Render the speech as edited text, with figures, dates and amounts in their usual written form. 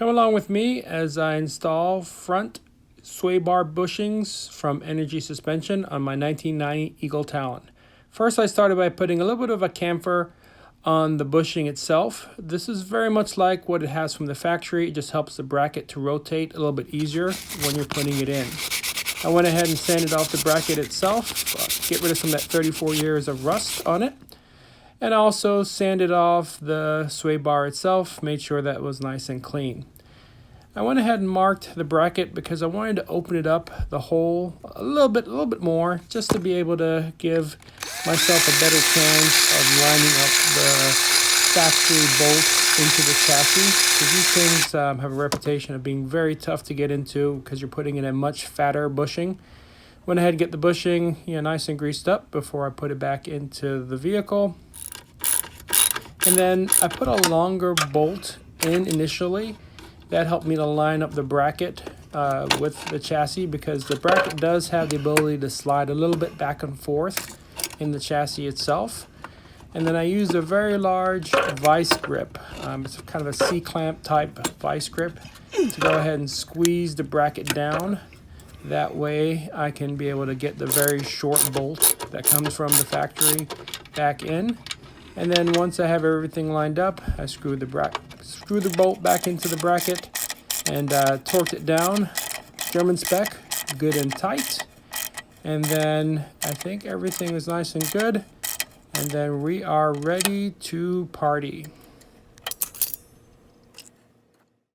Come along with me as I install front sway bar bushings from Energy Suspension on my 1990 Eagle Talon. First, I started by putting a little bit of a camphor on the bushing itself. This is very much like what it has from the factory. It just helps the bracket to rotate a little bit easier when you're putting it in. I went ahead and sanded off the bracket itself, get rid of some of that 34 years of rust on it, and also sanded off the sway bar itself, made sure that was nice and clean. I went ahead and marked the bracket because I wanted to open it up, the hole, a little bit more, just to be able to give myself a better chance of lining up the factory bolt into the chassis. Because these things have a reputation of being very tough to get into because you're putting in a much fatter bushing. Went ahead and get the bushing nice and greased up before I put it back into the vehicle. And then I put a longer bolt in initially. That helped me to line up the bracket with the chassis because the bracket does have the ability to slide a little bit back and forth in the chassis itself. And then I used a very large vice grip. It's kind of a C-clamp type vice grip to go ahead and squeeze the bracket down. That way I can be able to get the very short bolt that comes from the factory back in. And then once I have everything lined up, I screw the bolt back into the bracket and torqued it down, German spec, good and tight. And then I think everything is nice and good. And then we are ready to party.